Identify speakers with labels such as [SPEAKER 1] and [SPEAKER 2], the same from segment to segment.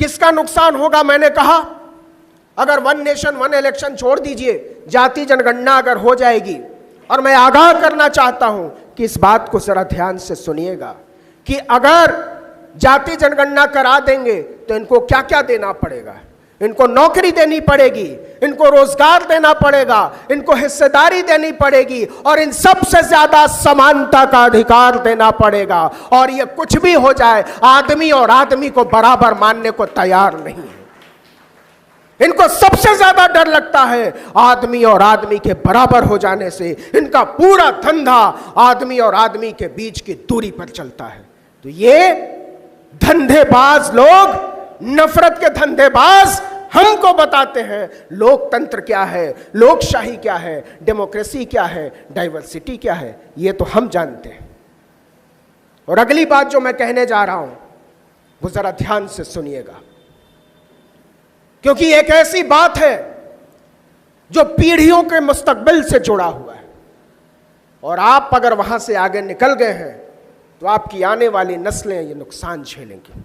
[SPEAKER 1] किसका नुकसान होगा? मैंने कहा अगर वन नेशन वन इलेक्शन छोड़ दीजिए, जाति जनगणना अगर हो जाएगी, और मैं आगाह करना चाहता हूं कि इस बात को जरा ध्यान से सुनिएगा कि अगर जाति जनगणना करा देंगे तो इनको क्या क्या देना पड़ेगा? इनको नौकरी देनी पड़ेगी, इनको रोजगार देना पड़ेगा, इनको हिस्सेदारी देनी पड़ेगी, और इन सबसे ज्यादा समानता का अधिकार देना पड़ेगा। और ये कुछ भी हो जाए, आदमी और आदमी को बराबर मानने को तैयार नहीं है। इनको सबसे ज्यादा डर लगता है आदमी और आदमी के बराबर हो जाने से। इनका पूरा धंधा आदमी और आदमी के बीच की दूरी पर चलता है। तो ये धंधेबाज लोग, नफरत के धंधेबाज हमको बताते हैं लोकतंत्र क्या है, लोकशाही क्या है, डेमोक्रेसी क्या है, डाइवर्सिटी क्या है। ये तो हम जानते हैं। और अगली बात जो मैं कहने जा रहा हूं वो जरा ध्यान से सुनिएगा, क्योंकि एक ऐसी बात है जो पीढ़ियों के मुस्तकबिल से जुड़ा हुआ है, और आप अगर वहां से आगे निकल गए हैं तो आपकी आने वाली नस्लें ये नुकसान झेलेंगी।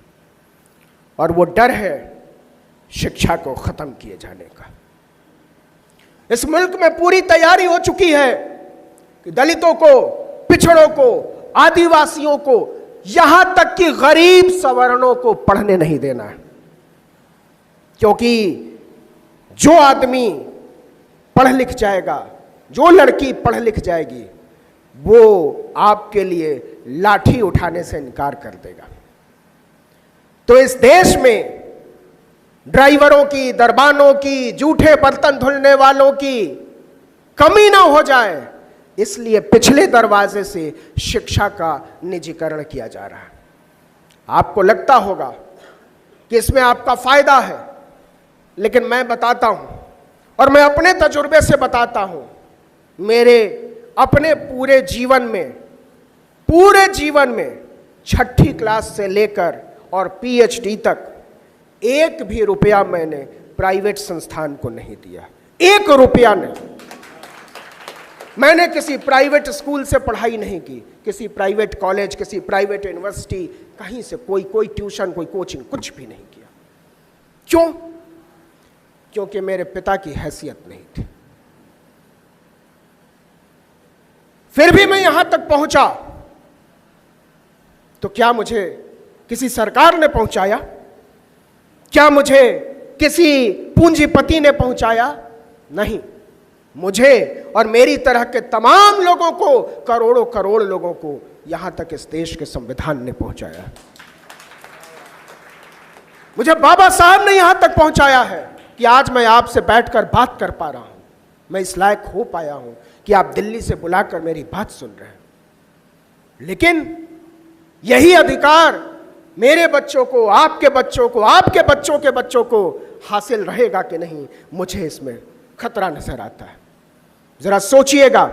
[SPEAKER 1] और वो डर है शिक्षा को खत्म किए जाने का। इस मुल्क में पूरी तैयारी हो चुकी है कि दलितों को, पिछड़ों को, आदिवासियों को, यहां तक कि गरीब सवर्णों को पढ़ने नहीं देना है, क्योंकि जो आदमी पढ़ लिख जाएगा, जो लड़की पढ़ लिख जाएगी, वो आपके लिए लाठी उठाने से इनकार कर देगा। तो इस देश में ड्राइवरों की, दरबानों की, जूठे बर्तन धुलने वालों की कमी ना हो जाए, इसलिए पिछले दरवाजे से शिक्षा का निजीकरण किया जा रहा है। आपको लगता होगा कि इसमें आपका फायदा है, लेकिन मैं बताता हूं, और मैं अपने तजुर्बे से बताता हूं, मेरे अपने पूरे जीवन में 6ठी क्लास से लेकर और पीएचडी तक एक भी रुपया मैंने प्राइवेट संस्थान को नहीं दिया। 1 रुपया नहीं। मैंने किसी प्राइवेट स्कूल से पढ़ाई नहीं की, किसी प्राइवेट कॉलेज, किसी प्राइवेट यूनिवर्सिटी, कहीं से कोई ट्यूशन, कोई कोचिंग, कुछ भी नहीं किया। क्यों? क्योंकि मेरे पिता की हैसियत नहीं थी। फिर भी मैं यहां तक पहुंचा, तो क्या मुझे किसी सरकार ने पहुंचाया? क्या मुझे किसी पूंजीपति ने पहुंचाया? नहीं, मुझे और मेरी तरह के तमाम लोगों को, करोड़ों करोड़ लोगों को यहां तक इस देश के संविधान ने पहुंचाया। मुझे बाबा साहब ने यहां तक पहुंचाया है कि आज मैं आपसे बैठकर बात कर पा रहा हूं। मैं इस लायक हो पाया हूं कि आप दिल्ली से बुलाकर मेरी बात सुन रहे हैं। लेकिन यही अधिकार मेरे बच्चों को, आपके बच्चों को, आपके बच्चों के बच्चों को हासिल रहेगा कि नहीं, मुझे इसमें खतरा नजर आता है। जरा सोचिएगा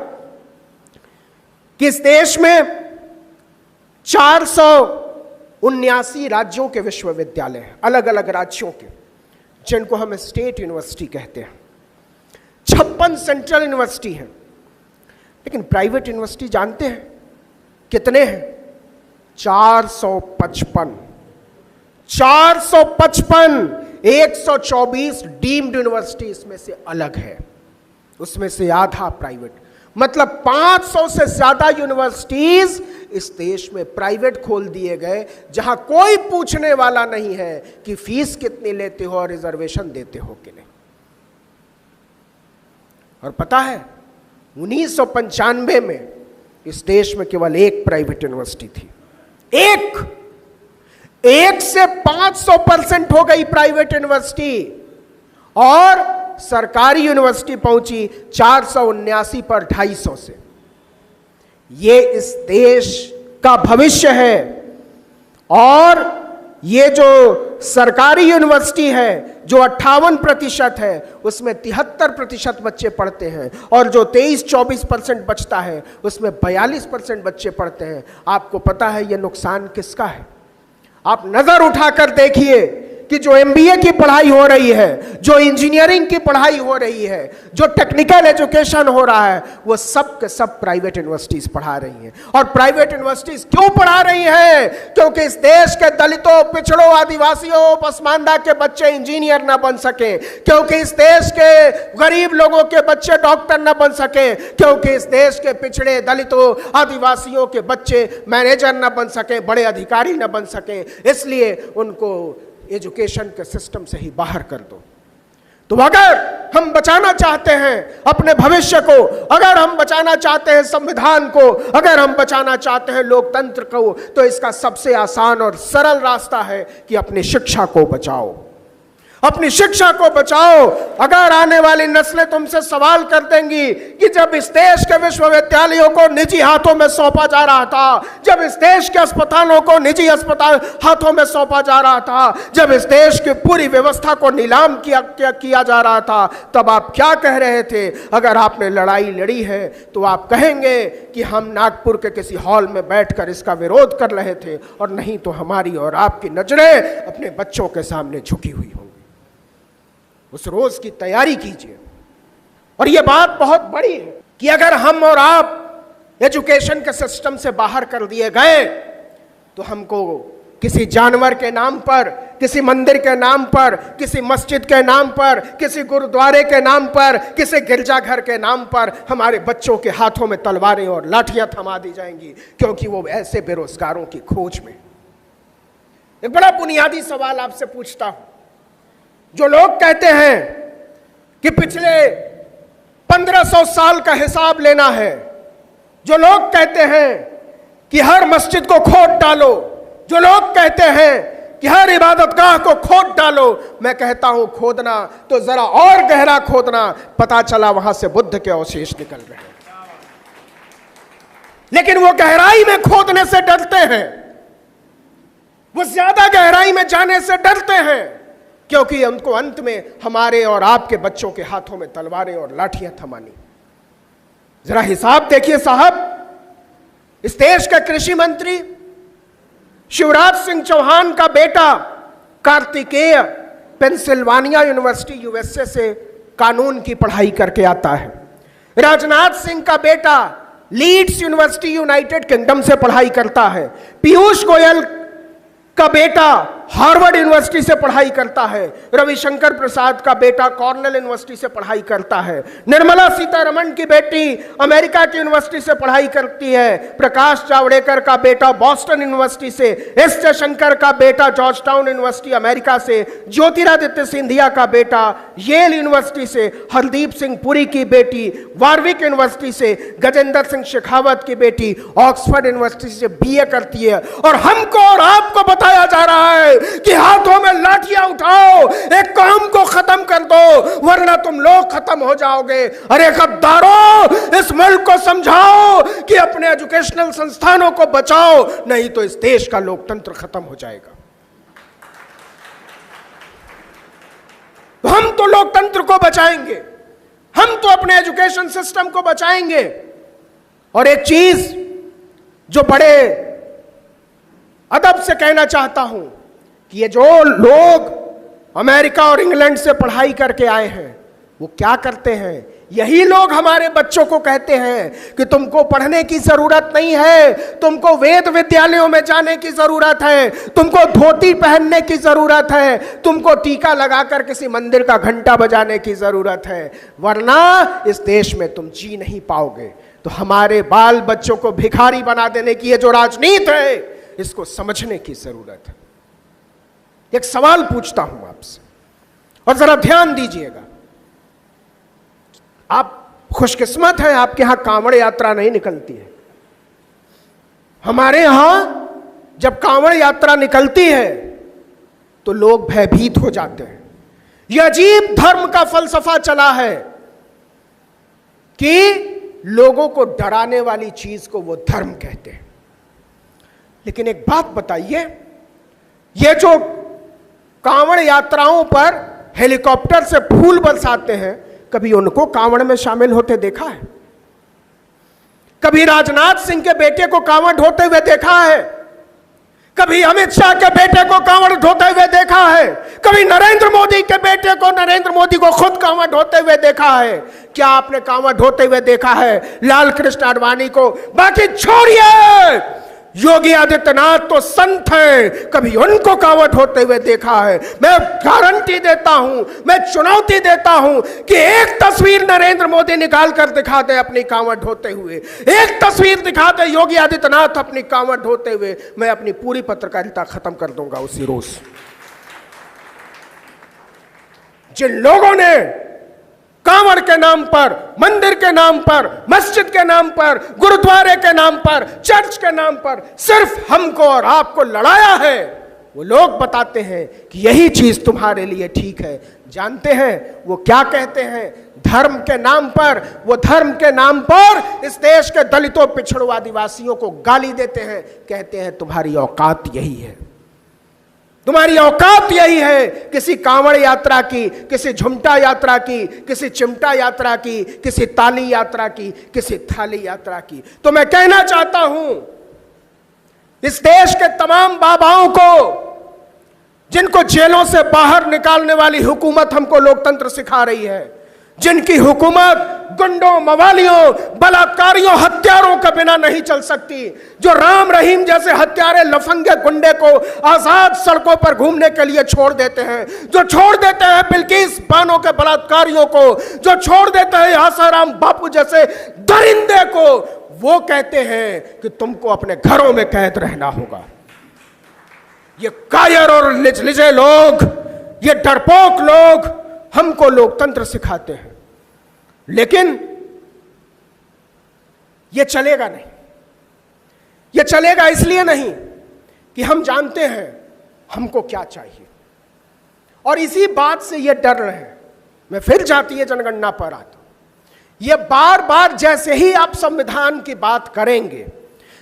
[SPEAKER 1] कि इस देश में 479 राज्यों के विश्वविद्यालय हैं, अलग अलग राज्यों के, जिनको हम स्टेट यूनिवर्सिटी कहते हैं। 56 सेंट्रल यूनिवर्सिटी हैं। लेकिन प्राइवेट यूनिवर्सिटी जानते हैं कितने हैं? 455। 124 डीम्ड यूनिवर्सिटी इसमें से अलग है, उसमें से आधा प्राइवेट। मतलब 500 से ज्यादा यूनिवर्सिटीज इस देश में प्राइवेट खोल दिए गए, जहां कोई पूछने वाला नहीं है कि फीस कितनी लेते हो और रिजर्वेशन देते हो कि नहीं। और पता है 1995 में इस देश में केवल 1 प्राइवेट यूनिवर्सिटी थी। एक से 500% हो गई प्राइवेट यूनिवर्सिटी, और सरकारी यूनिवर्सिटी पहुंची 479 पर 250 से। ये इस देश का भविष्य है। और ये जो सरकारी यूनिवर्सिटी है, जो 58% है, उसमें 73% बच्चे पढ़ते हैं, और जो 23-24% बचता है, उसमें 42% बच्चे पढ़ते हैं। आपको पता है ये नुकसान किसका है? आप नजर उठाकर देखिए कि जो MBA की पढ़ाई हो रही है, जो इंजीनियरिंग की पढ़ाई हो रही है, जो टेक्निकल एजुकेशन हो रहा है, वो सब के सब प्राइवेट यूनिवर्सिटीज पढ़ा रही हैं। और प्राइवेट यूनिवर्सिटीज क्यों पढ़ा रही हैं? क्योंकि इस देश के दलितों, पिछड़ों, आदिवासियों, पसमानदा के बच्चे इंजीनियर ना बन सके, क्योंकि इस देश के गरीब लोगों के बच्चे डॉक्टर ना बन सके, क्योंकि इस देश के पिछड़े दलितों, आदिवासियों के बच्चे मैनेजर ना बन सके, बड़े अधिकारी ना बन सके। इसलिए उनको एजुकेशन के सिस्टम से ही बाहर कर दो। तो अगर हम बचाना चाहते हैं अपने भविष्य को, अगर हम बचाना चाहते हैं संविधान को, अगर हम बचाना चाहते हैं लोकतंत्र को, तो इसका सबसे आसान और सरल रास्ता है कि अपनी शिक्षा को बचाओ, अपनी शिक्षा को बचाओ। अगर आने वाली नस्लें तुमसे सवाल कर देंगी कि जब इस देश के विश्वविद्यालयों को निजी हाथों में सौंपा जा रहा था, जब इस देश के अस्पतालों को निजी अस्पताल हाथों में सौंपा जा रहा था, जब इस देश की पूरी व्यवस्था को नीलाम किया जा रहा था, तब आप क्या कह रहे थे? अगर आपने लड़ाई लड़ी है तो आप कहेंगे कि हम नागपुर के किसी हॉल में बैठकर इसका विरोध कर रहे थे, और नहीं तो हमारी और आपकी नजरें अपने बच्चों के सामने झुकी हुई होंगी। उस रोज की तैयारी कीजिए। और यह बात बहुत बड़ी है कि अगर हम और आप एजुकेशन के सिस्टम से बाहर कर दिए गए तो हमको किसी जानवर के नाम पर, किसी मंदिर के नाम पर, किसी मस्जिद के नाम पर, किसी गुरुद्वारे के नाम पर, किसी गिरजाघर के नाम पर हमारे बच्चों के हाथों में तलवारें और लाठियां थमा दी जाएंगी, क्योंकि वो ऐसे बेरोजगारों की खोज में। एक बड़ा बुनियादी सवाल आपसे पूछता हूं। जो लोग कहते हैं कि पिछले 1500 साल का हिसाब लेना है, जो लोग कहते हैं कि हर मस्जिद को खोद डालो, जो लोग कहते हैं कि हर इबादतगाह को खोद डालो, मैं कहता हूं खोदना तो जरा और गहरा खोदना, पता चला वहां से बुद्ध के अवशेष निकल रहे हैं। लेकिन वो गहराई में खोदने से डरते हैं, वो ज्यादा गहराई में जाने से डरते हैं, क्योंकि उनको अंत में हमारे और आपके बच्चों के हाथों में तलवारें और लाठियां थमानी। जरा हिसाब देखिए साहब, इस देश के कृषि मंत्री शिवराज सिंह चौहान का बेटा कार्तिकेय पेंसिल्वानिया यूनिवर्सिटी USA से कानून की पढ़ाई करके आता है। राजनाथ सिंह का बेटा लीड्स यूनिवर्सिटी यूनाइटेड किंगडम से पढ़ाई करता है। पीयूष गोयल का बेटा हार्वर्ड यूनिवर्सिटी से पढ़ाई करता है। रविशंकर प्रसाद का बेटा कॉर्नेल यूनिवर्सिटी से पढ़ाई करता है। निर्मला सीतारमण की बेटी अमेरिका की यूनिवर्सिटी से पढ़ाई करती है। प्रकाश जावड़ेकर का बेटा बॉस्टन यूनिवर्सिटी से, एस जयशंकर का बेटा जॉर्ज टाउन यूनिवर्सिटी अमेरिका से, ज्योतिरादित्य सिंधिया का बेटा येल यूनिवर्सिटी से, हरदीप सिंह पुरी की बेटी वार्विक यूनिवर्सिटी से, गजेंद्र सिंह शेखावत की बेटी ऑक्सफोर्ड यूनिवर्सिटी से BA करती है। और हमको और आपको बताया जा रहा है कि हाथों में लाठियां उठाओ, एक कौम को खत्म कर दो, वरना तुम लोग खत्म हो जाओगे। अरे गद्दारों, इस मुल्क को समझाओ कि अपने एजुकेशनल संस्थानों को बचाओ, नहीं तो इस देश का लोकतंत्र खत्म हो जाएगा। तो हम तो लोकतंत्र को बचाएंगे, हम तो अपने एजुकेशन सिस्टम को बचाएंगे। और एक चीज जो बड़े अदब से कहना चाहता हूं कि ये जो लोग अमेरिका और इंग्लैंड से पढ़ाई करके आए हैं, वो क्या करते हैं? यही लोग हमारे बच्चों को कहते हैं कि तुमको पढ़ने की जरूरत नहीं है, तुमको वेद विद्यालयों में जाने की जरूरत है, तुमको धोती पहनने की जरूरत है, तुमको टीका लगाकर किसी मंदिर का घंटा बजाने की जरूरत है, वरना इस देश में तुम जी नहीं पाओगे। तो हमारे बाल बच्चों को भिखारी बना देने की ये जो राजनीति है, इसको समझने की जरूरत है। एक सवाल पूछता हूं आपसे, और जरा ध्यान दीजिएगा। आप खुशकिस्मत हैं, आपके यहां कांवड़ यात्रा नहीं निकलती है। हमारे यहां जब कांवड़ यात्रा निकलती है तो लोग भयभीत हो जाते हैं। यह अजीब धर्म का फलसफा चला है कि लोगों को डराने वाली चीज को वो धर्म कहते हैं। लेकिन एक बात बताइए, ये जो कांवड़ यात्राओं पर हेलीकॉप्टर से फूल बरसाते हैं, कभी उनको कांवड़ में शामिल होते देखा है? कभी राजनाथ सिंह के बेटे को कांवड़ ढोते हुए देखा है? कभी अमित शाह के बेटे को कांवड़ ढोते हुए देखा है, कभी नरेंद्र मोदी के बेटे को, नरेंद्र मोदी को खुद कांवड़ ढोते हुए देखा है। क्या आपने कांवड़ ढोते हुए देखा है लाल कृष्ण आडवाणी को? बाकी छोड़िए, योगी आदित्यनाथ तो संत हैं, कभी उनको कांवड़ ढोते हुए देखा है? मैं गारंटी देता हूं, मैं चुनौती देता हूं कि एक तस्वीर नरेंद्र मोदी निकाल कर दिखा दे अपनी कांवड़ ढोते हुए, एक तस्वीर दिखा दे योगी आदित्यनाथ अपनी कांवड़ ढोते हुए, मैं अपनी पूरी पत्रकारिता खत्म कर दूंगा उसी रोज। जिन लोगों ने कांवड़ के नाम पर, मंदिर के नाम पर, मस्जिद के नाम पर, गुरुद्वारे के नाम पर, चर्च के नाम पर सिर्फ हमको और आपको लड़ाया है, वो लोग बताते हैं कि यही चीज तुम्हारे लिए ठीक है। जानते हैं वो क्या कहते हैं? धर्म के नाम पर, वो धर्म के नाम पर इस देश के दलितों, पिछड़ों, आदिवासियों को गाली देते हैं। कहते हैं तुम्हारी औकात यही है, तुम्हारी औकात यही है। किसी कांवड़ यात्रा की, किसी झुमटा यात्रा की, किसी चिमटा यात्रा की, किसी ताली यात्रा की, किसी थाली यात्रा की। तो मैं कहना चाहता हूं इस देश के तमाम बाबाओं को, जिनको जेलों से बाहर निकालने वाली हुकूमत हमको लोकतंत्र सिखा रही है, जिनकी हुकूमत गुंडों, मवालियों, बलात्कारियों, हत्यारों के बिना नहीं चल सकती, जो राम रहीम जैसे हत्यारे, लफंगे, गुंडे को आजाद सड़कों पर घूमने के लिए छोड़ देते हैं, जो छोड़ देते हैं बिल्किस बानो के बलात्कारियों को, जो छोड़ देते हैं आसाराम बापू जैसे दरिंदे को, वो कहते हैं कि तुमको अपने घरों में कैद रहना होगा। ये कायर और लिजे लोग, ये डरपोक लोग हमको लोकतंत्र सिखाते हैं, लेकिन ये चलेगा नहीं। ये चलेगा इसलिए नहीं कि हम जानते हैं हमको क्या चाहिए, और इसी बात से ये डर रहे हैं। मैं फिर जातीय जनगणना पर आता हूं। ये बार बार जैसे ही आप संविधान की बात करेंगे,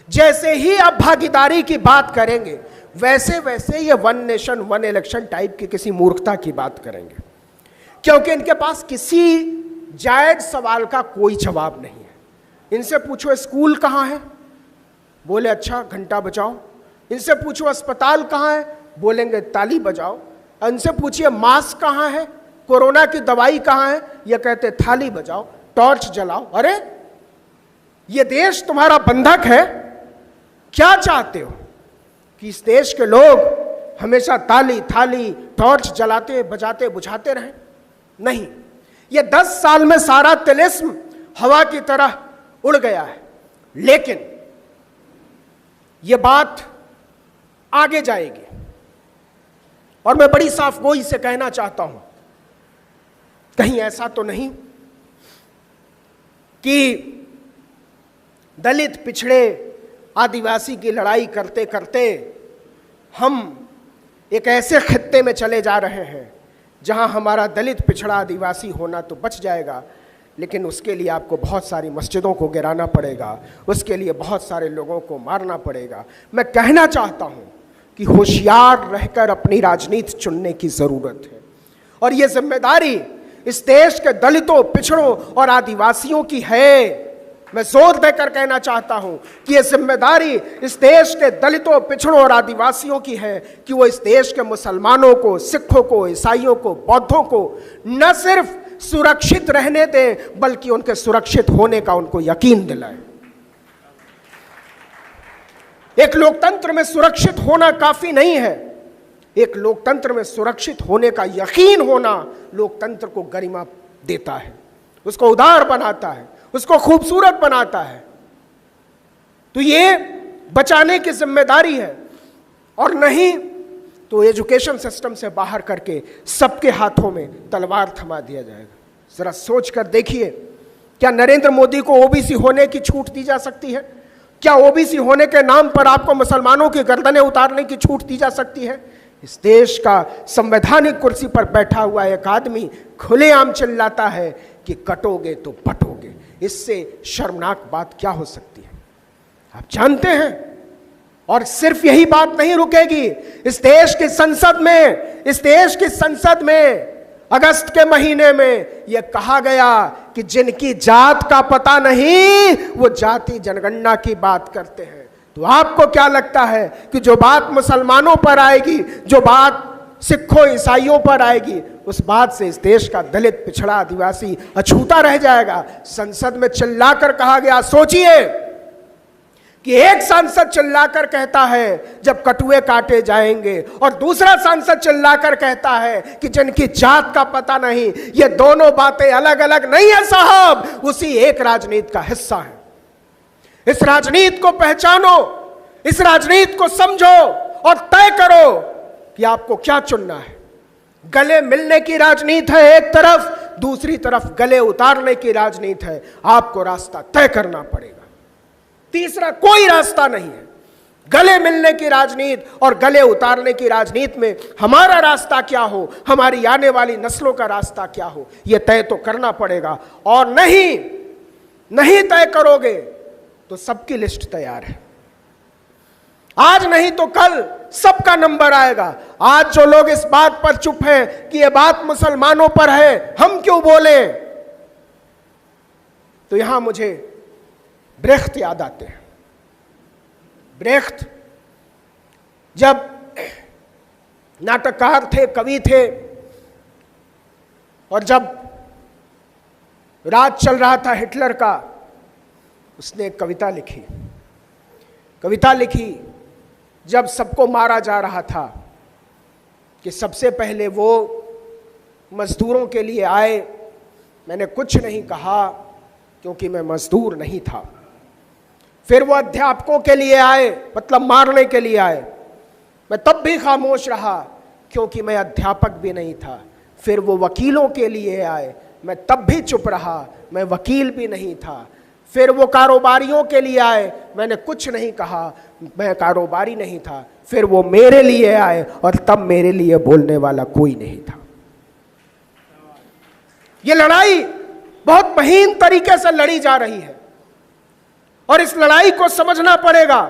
[SPEAKER 1] जैसे ही आप भागीदारी की बात करेंगे, वैसे वैसे ये one nation one election type की किसी मूर्खता की बात करेंगे, क्योंकि इनके पास किसी जायज सवाल का कोई जवाब नहीं है। इनसे पूछो स्कूल कहाँ है, बोले अच्छा घंटा बजाओ। इनसे पूछो अस्पताल कहाँ है, बोलेंगे ताली बजाओ। इनसे पूछिए मास्क कहाँ है, कोरोना की दवाई कहाँ है, ये कहते थाली बजाओ, टॉर्च जलाओ। अरे ये देश तुम्हारा बंधक है, क्या चाहते हो कि इस देश के लोग हमेशा ताली, थाली, टॉर्च जलाते, बजाते, बुझाते रहें? नहीं, ये 10 साल में सारा तिलिस्म हवा की तरह उड़ गया है। लेकिन यह बात आगे जाएगी, और मैं बड़ी साफगोई से कहना चाहता हूं, कहीं ऐसा तो नहीं कि दलित, पिछड़े, आदिवासी की लड़ाई करते करते हम एक ऐसे खित्ते में चले जा रहे हैं जहां हमारा दलित, पिछड़ा, आदिवासी होना तो बच जाएगा, लेकिन उसके लिए आपको बहुत सारी मस्जिदों को गिराना पड़ेगा, उसके लिए बहुत सारे लोगों को मारना पड़ेगा। मैं कहना चाहता हूं कि होशियार रहकर अपनी राजनीति चुनने की जरूरत है, और यह जिम्मेदारी इस देश के दलितों, पिछड़ों और आदिवासियों की है। मैं जोर देकर कहना चाहता हूं कि यह जिम्मेदारी इस देश के दलितों, पिछड़ों और आदिवासियों की है कि वो इस देश के मुसलमानों को, सिखों को, ईसाइयों को, बौद्धों को न सिर्फ सुरक्षित रहने दें, बल्कि उनके सुरक्षित होने का उनको यकीन दिलाएं। एक लोकतंत्र में सुरक्षित होना काफी नहीं है, एक लोकतंत्र में सुरक्षित होने का यकीन होना लोकतंत्र को गरिमा देता है, उसको उदार बनाता है, उसको खूबसूरत बनाता है। तो ये बचाने की जिम्मेदारी है, और नहीं तो एजुकेशन सिस्टम से बाहर करके सबके हाथों में तलवार थमा दिया जाएगा। जरा सोच कर देखिए, क्या नरेंद्र मोदी को ओबीसी होने की छूट दी जा सकती है? क्या ओबीसी होने के नाम पर आपको मुसलमानों की गर्दनें उतारने की छूट दी जा सकती है? इस देश का संवैधानिक कुर्सी पर बैठा हुआ एक आदमी खुलेआम चिल्लाता है कि कटोगे तो पटोगे। इससे शर्मनाक बात क्या हो सकती है? आप जानते हैं, और सिर्फ यही बात नहीं रुकेगी। इस देश की संसद में अगस्त के महीने में यह कहा गया कि जिनकी जात का पता नहीं वो जाति जनगणना की बात करते हैं। तो आपको क्या लगता है कि जो बात मुसलमानों पर आएगी, जो बात सिखों ईसाइयों पर आएगी, उस बात से इस देश का दलित, पिछड़ा, आदिवासी अछूता रह जाएगा? संसद में चिल्लाकर कहा गया, सोचिए कि एक सांसद चिल्लाकर कहता है जब कटुए काटे जाएंगे, और दूसरा सांसद चिल्लाकर कहता है कि जिनकी जात का पता नहीं। ये दोनों बातें अलग अलग नहीं है साहब, उसी एक राजनीति का हिस्सा है। इस राजनीति को पहचानो, इस राजनीति को समझो और तय करो कि आपको क्या चुनना है। गले मिलने की राजनीति है एक तरफ, दूसरी तरफ गले उतारने की राजनीति है। आपको रास्ता तय करना पड़ेगा, तीसरा कोई रास्ता नहीं है। गले मिलने की राजनीति और गले उतारने की राजनीति में हमारा रास्ता क्या हो, हमारी आने वाली नस्लों का रास्ता क्या हो, यह तय तो करना पड़ेगा। और नहीं तय करोगे तो सबकी लिस्ट तैयार है। आज नहीं तो कल सबका नंबर आएगा। आज जो लोग इस बात पर चुप हैं कि यह बात मुसलमानों पर है, हम क्यों बोले, तो यहां मुझे ब्रेख्त याद आते हैं। ब्रेख्त जब नाटककार थे, कवि थे, और जब राज चल रहा था हिटलर का, उसने एक कविता लिखी जब सबको मारा जा रहा था, कि सबसे पहले वो मजदूरों के लिए आए, मैंने कुछ नहीं कहा क्योंकि मैं मजदूर नहीं था। फिर वो अध्यापकों के लिए आए, मतलब मारने के लिए आए, मैं तब भी खामोश रहा क्योंकि मैं अध्यापक भी नहीं था। फिर वो वकीलों के लिए आए, मैं तब भी चुप रहा, मैं वकील भी नहीं था। फिर वो कारोबारियों के लिए आए, मैंने कुछ नहीं कहा, मैं कारोबारी नहीं था। फिर वो मेरे लिए आए और तब मेरे लिए बोलने वाला कोई नहीं था। ये लड़ाई बहुत महीन तरीके से लड़ी जा रही है और इस लड़ाई को समझना पड़ेगा।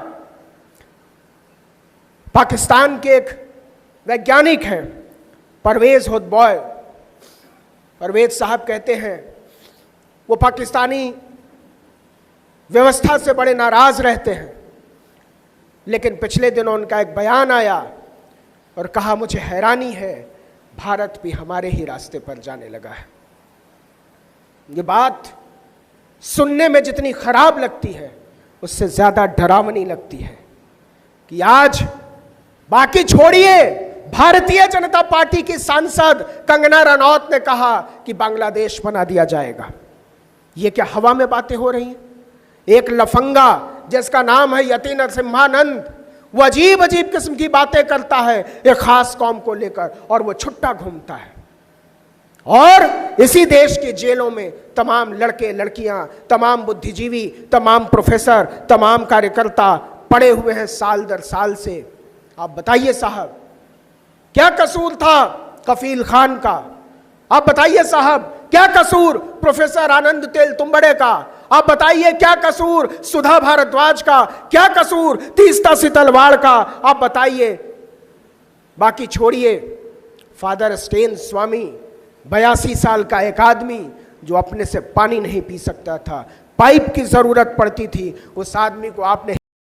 [SPEAKER 1] पाकिस्तान के एक वैज्ञानिक हैं परवेज होतबॉय, परवेज साहब कहते हैं वो पाकिस्तानी व्यवस्था से बड़े नाराज रहते हैं, लेकिन पिछले दिनों उनका एक बयान आया और कहा, मुझे हैरानी है भारत भी हमारे ही रास्ते पर जाने लगा है। ये बात सुनने में जितनी खराब लगती है, उससे ज्यादा डरावनी लगती है कि आज बाकी छोड़िए, भारतीय जनता पार्टी की सांसद कंगना रनौत ने कहा कि बांग्लादेश बना दिया जाएगा। ये क्या हवा में बातें हो रही हैं? एक लफंगा जिसका नाम है यति नरसिम्हानंद, वो अजीब अजीब किस्म की बातें करता है एक खास कौम को लेकर, और वो छुट्टा घूमता है। और इसी देश की जेलों में तमाम लड़के लड़कियां, तमाम बुद्धिजीवी, तमाम प्रोफेसर, तमाम कार्यकर्ता पड़े हुए हैं साल दर साल से। आप बताइए साहब, क्या कसूर था कफील खान का? आप बताइए साहब, क्या कसूर प्रोफेसर आनंद तेलतुंबड़े का? आप बताइए क्या कसूर सुधा भारद्वाज का? क्या कसूर तीस्ता सितलवाड़ का? आप बताइए। बाकी छोड़िए, फादर स्टेन स्वामी, 82 साल का एक आदमी जो अपने से पानी नहीं पी सकता था, पाइप की जरूरत पड़ती थी, उस आदमी को आपने